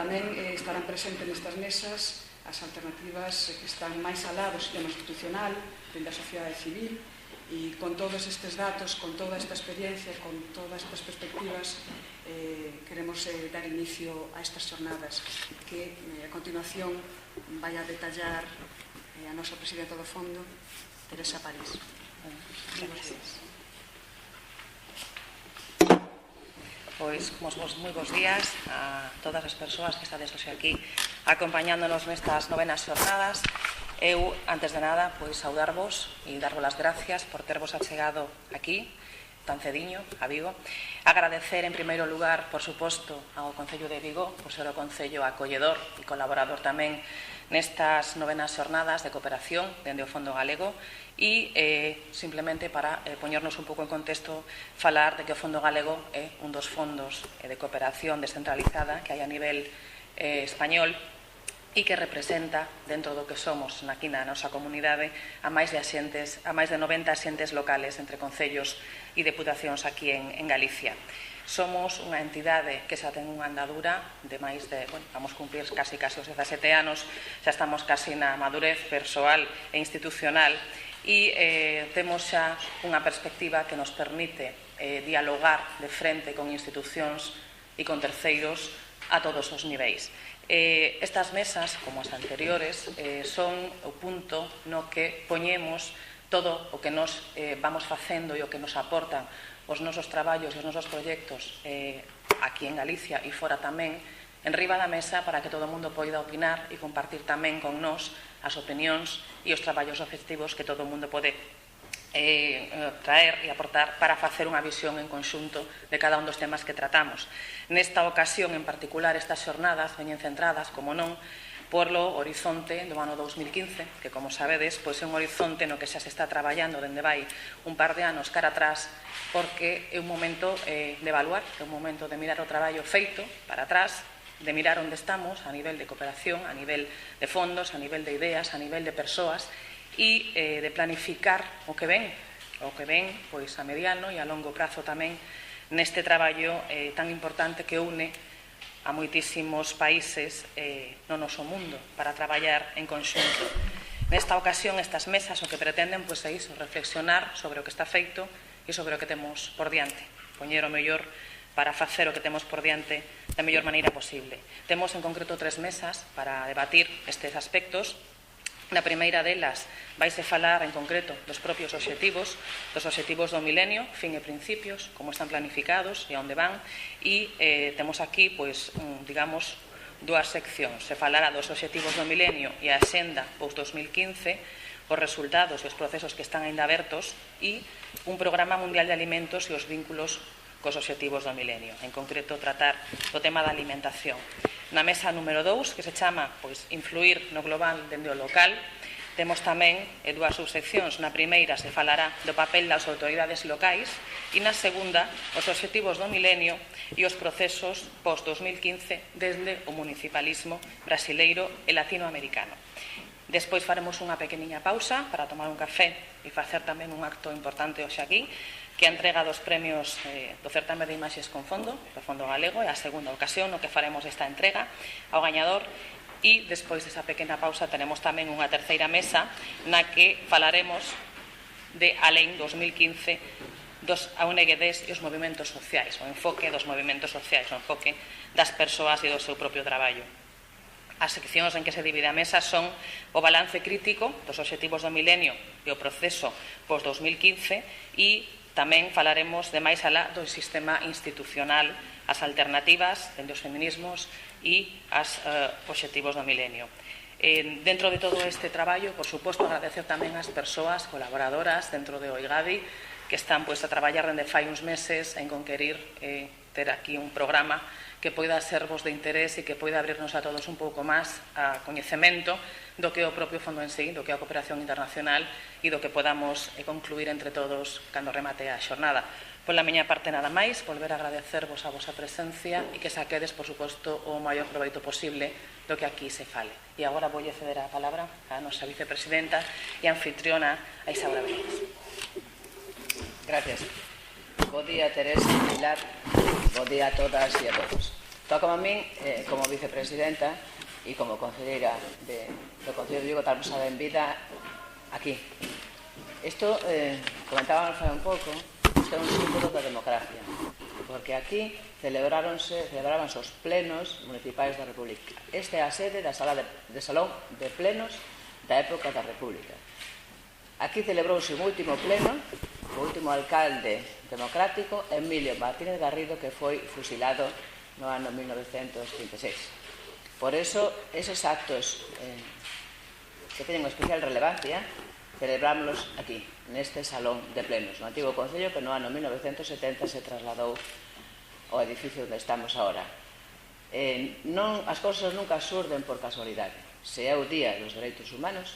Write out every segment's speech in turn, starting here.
tamén estarán presentes nestas mesas as alternativas que están máis alá do sistema institucional, dende a sociedade civil, e con todos estes datos, con toda esta experiencia, con todas estas perspectivas, queremos dar inicio a estas xornadas que a continuación vai a detallar a nosa presidenta do Fondo, Teresa París. Gracias. Pois, moi bons días a todas as persoas que estades hoxe aquí acompañándonos nestas novenas xornadas. Eu, antes de nada, pois saudarvos e darvos as gracias por tervos achegado aquí, tan cediño, a Vigo. Agradecer, en primeiro lugar, por suposto, ao Concello de Vigo, por ser o Concello acolledor e colaborador tamén nestas novenas xornadas de cooperación dende o Fondo Galego e, simplemente, para poñernos un pouco en contexto, falar de que o Fondo Galego é un dos fondos de cooperación descentralizada que hai a nivel español e que representa, dentro do que somos aquí na nosa comunidade, a máis de 90 axentes locales entre concellos e deputacións aquí en Galicia. Somos unha entidade que xa ten unha andadura de máis de, vamos cumplir casi os 17 anos, xa estamos casi na madurez persoal e institucional e temos xa unha perspectiva que nos permite dialogar de frente con institucións e con terceiros a todos os niveis. Estas mesas, como as anteriores, son o punto no que poñemos todo o que nos vamos facendo e o que nos aportan os nosos traballos e os nosos proxectos aquí en Galicia e fora tamén, en riba da mesa para que todo o mundo poida opinar e compartir tamén con nós as opinións e os traballos objetivos que todo o mundo pode traer e aportar para facer unha visión en conxunto de cada un dos temas que tratamos. Nesta ocasión, en particular, estas xornadas veñen centradas, como non, polo horizonte do ano 2015, que, como sabedes, é un horizonte no que xa se está traballando dende vai un par de anos cara atrás, porque é un momento de evaluar, é un momento de mirar o traballo feito para atrás, de mirar onde estamos a nivel de cooperación, a nivel de fondos, a nivel de ideas, a nivel de persoas, e de planificar o que ven, pois a mediano e a longo prazo tamén neste traballo tan importante que une a moitísimos países no noso mundo para traballar en conxunto. Nesta ocasión, estas mesas o que pretenden é iso, reflexionar sobre o que está feito e sobre o que temos por diante, poñer o mellor para facer o que temos por diante da mellor maneira posible. Temos en concreto 3 mesas para debatir estes aspectos. Na primeira delas vaise falar en concreto dos propios obxectivos do milenio, fin e principios, como están planificados e onde van, e temos aquí, digamos, 2 seccións. Se falará dos obxectivos do milenio e a Axenda post-2015, os resultados e os procesos que están ainda abertos e un programa mundial de alimentos e os vínculos cos obxectivos do milenio. En concreto, tratar do tema da alimentación. Na mesa número 2, que se chama Influir no global dende o local, temos tamén 2 subseccións. Na primeira se falará do papel das autoridades locais e na segunda os obxectivos do milenio e os procesos post-2015 desde o municipalismo brasileiro e latinoamericano. Despois faremos unha pequeniña pausa para tomar un café e facer tamén un acto importante hoxe aquí, que a entrega dos premios do certame de imaxes con fondo, do Fondo Galego, é a segunda ocasión no que faremos esta entrega ao gañador e despois desa pequena pausa teremos tamén unha terceira mesa na que falaremos de Alén 2015 dos ONGs e os movimentos sociais, o enfoque dos movimentos sociais, o enfoque das persoas e do seu propio traballo. As seccións en que se divide a mesa son o balance crítico dos obxectivos do milenio e o proceso post-2015 e tamén falaremos de máis alá do sistema institucional, as alternativas dende os feminismos e os obxectivos do milenio. Dentro de todo este traballo, por suposto, agradecer tamén ás persoas colaboradoras dentro de OIGADI que están a traballar dende fai uns meses en conquerir ter aquí un programa que poida servos de interés e que poida abrirnos a todos un pouco máis a coñecemento do que é o propio fondo en sí, do que é a cooperación internacional e do que podamos concluir entre todos cando remate a xornada. Pola miña parte nada máis, volver a agradecervos a vosa presencia e que saquedes, por suposto, o maior proveito posible do que aquí se fale. E agora voulle ceder a palabra a nosa vicepresidenta e anfitriona, a Isaura Benítez. Gracias. Bo día, Teresa, Pilar. Bo día a todas e a todos. Tócame a min, como vicepresidenta e como concelleira do Concello de Vigo, darmos a benvida aquí. Isto, comentábamos un pouco, isto é un símbolo da democracia, porque aquí celebrábanse os plenos municipais da República. Esta é a sede da salón de plenos da época da República. Aquí celebrouse o último pleno, o último alcalde democrático, Emilio Martínez Garrido, que foi fusilado no ano 1936. Por eso, eses actos que teñen especial relevancia, celebrámoslos aquí, neste salón de plenos, no antigo Concello que no ano 1970 se trasladou ao edificio onde estamos agora. As cousas nunca surden por casualidade. Se é o Día dos Dereitos Humanos,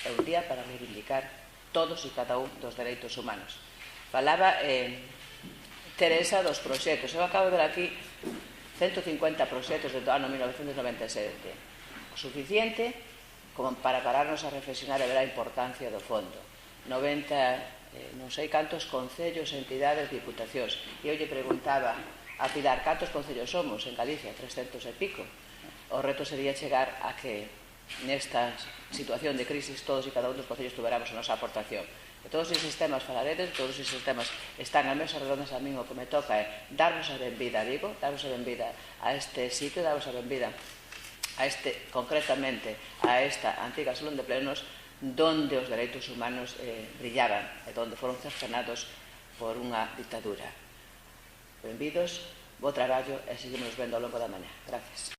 é un día para reivindicar todos e cada un dos dereitos humanos. Falaba Teresa dos proxectos. Eu acabo de ver aquí 150 proxectos do ano 1997. O suficiente como para pararnos a reflexionar e ver a importancia do fondo. 90, non sei cantos concellos, entidades, diputacións. E eu lle preguntaba a Pilar, cantos concellos somos en Galicia? 300 e pico. O reto sería chegar a que nesta situación de crisis todos e cada un dos concellos tuveramos a nosa aportación. De todos eses temas falaredes, todos eses temas están a mesas redondas. A min o que me toca é darnos a benvida a Vigo, darnos a benvida a este sitio, darnos a benvida a concretamente a esta antiga salón de plenos donde os dereitos humanos brillaban e donde foron cercenados por unha dictadura. Benvidos, bo traballo e seguimos vendo ao longo da mañá. Gracias.